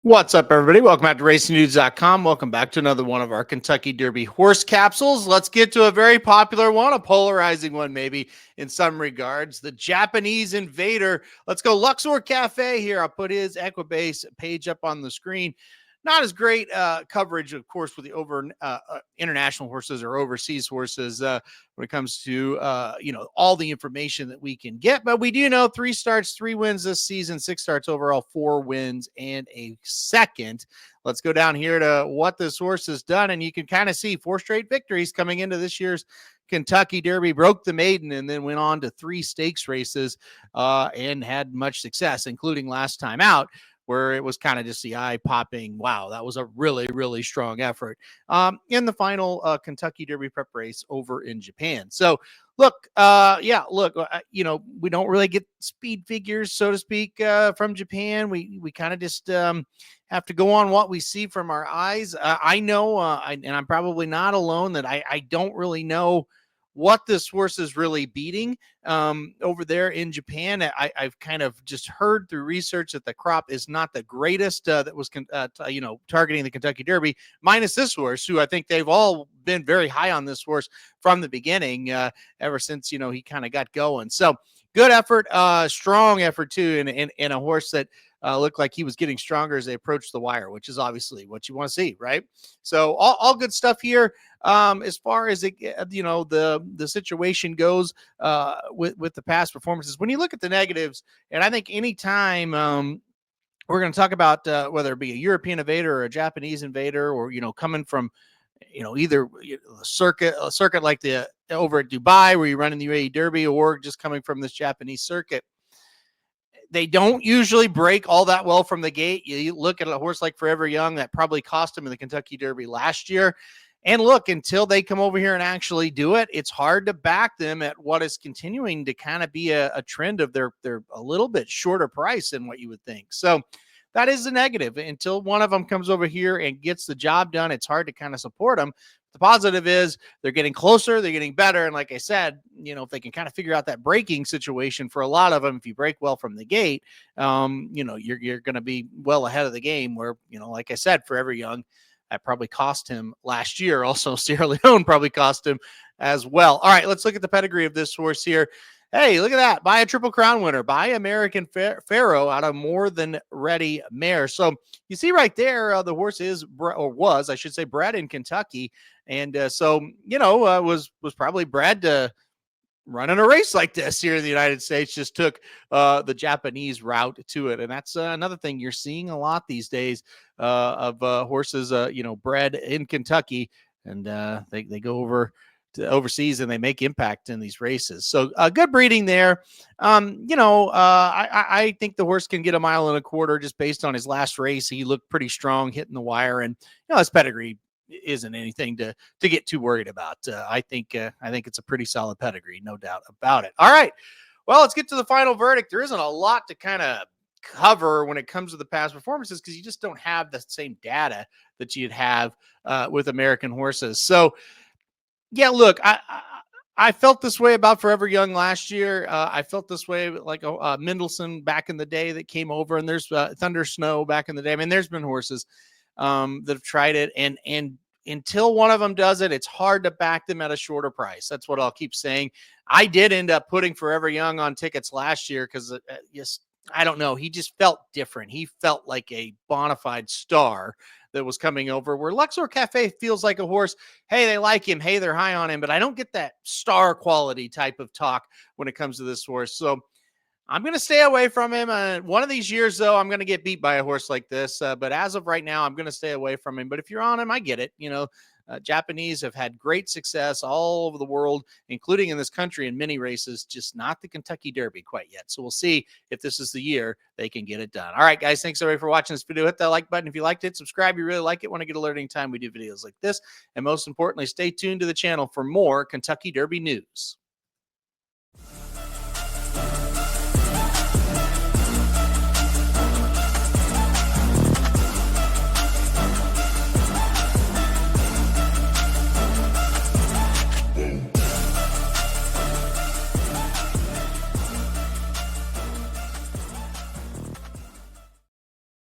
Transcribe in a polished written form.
What's up, everybody? Welcome back to RacingNews.com. Welcome back to another one of our Kentucky Derby horse capsules. Let's get to a very popular one, a polarizing one maybe in some regards, the Japanese Invader. Let's go Luxor Cafe here. I'll put his Equibase page up on the screen. Not as great coverage, of course, with the international horses or overseas horses when it comes to, all the information that we can get. But we do know 3 starts, 3 wins this season, 6 starts overall, 4 wins, and a second. Let's go down here to what this horse has done. And you can kind of see 4 straight victories coming into this year's Kentucky Derby. Broke the maiden and then went on to 3 stakes races and had much success, including last time out, where it was kind of just the eye-popping, wow, that was a really, really strong effort in the final Kentucky Derby prep race over in Japan. So, look, we don't really get speed figures, so to speak, from Japan. We kind of just have to go on what we see from our eyes. I know, and I'm probably not alone, that I don't really know what this horse is really beating over there in Japan. I've kind of just heard through research that the crop is not the greatest that was, targeting the Kentucky Derby, minus this horse, who I think they've all been very high on this horse from the beginning, ever since, he kind of got going. So good effort, strong effort too, in a horse that looked like he was getting stronger as they approached the wire, which is obviously what you want to see, right? So all good stuff here. As far as the situation goes with the past performances, when you look at the negatives, and I think anytime we're going to talk about whether it be a European invader or a Japanese invader, or coming from either a circuit like the over at Dubai where you run in the UAE Derby, or just coming from this Japanese circuit, they don't usually break all that well from the gate. You look at a horse like Forever Young that probably cost him in the Kentucky Derby last year. And look, until they come over here and actually do it, it's hard to back them at what is continuing to kind of be a trend of they're a little bit shorter price than what you would think. So that is the negative. Until one of them comes over here and gets the job done, it's hard to kind of support them. The positive is they're getting closer, they're getting better. And like I said, if they can kind of figure out that braking situation for a lot of them, if you break well from the gate, you're going to be well ahead of the game where, like I said, Forever Young, that probably cost him last year. Also, Sierra Leone probably cost him as well. All right, let's look at the pedigree of this horse here. Hey, look at that. By a Triple Crown winner, by American Pharaoh out of More Than Ready Mare. So you see right there, the horse was, I should say, bred in Kentucky. And was probably bred to running a race like this here in the United States. Just took the Japanese route to it. And that's another thing you're seeing a lot these days of horses, bred in Kentucky, and they go over to overseas and they make impact in these races. So good breeding there. I think the horse can get 1.25 miles just based on his last race. He looked pretty strong hitting the wire, and his pedigree isn't anything to get too worried about. I think it's a pretty solid pedigree, no doubt about it. All right, well, let's get to the final verdict. There isn't a lot to kind of cover when it comes to the past performances because you just don't have the same data that you'd have with American horses. So yeah, look, I felt this way about Forever Young last year. I felt this way like Mendelssohn back in the day that came over, and there's Thunder Snow back in the day. I mean, there's been horses that have tried it, and until one of them does it, it's hard to back them at a shorter price. That's what I'll keep saying. I did end up putting Forever Young on tickets last year because I don't know. He just felt different. He felt like a bona fide star that was coming over, where Luxor Cafe feels like a horse. Hey, they like him. Hey, they're high on him, but I don't get that star quality type of talk when it comes to this horse. So I'm going to stay away from him. One of these years, though, I'm going to get beat by a horse like this. But as of right now, I'm going to stay away from him. But if you're on him, I get it. Japanese have had great success all over the world, including in this country in many races, just not the Kentucky Derby quite yet. So we'll see if this is the year they can get it done. All right, guys, thanks everybody for watching this video. Hit that like button if you liked it. Subscribe if you really like it. Want to get alerting time we do videos like this. And most importantly, stay tuned to the channel for more Kentucky Derby news.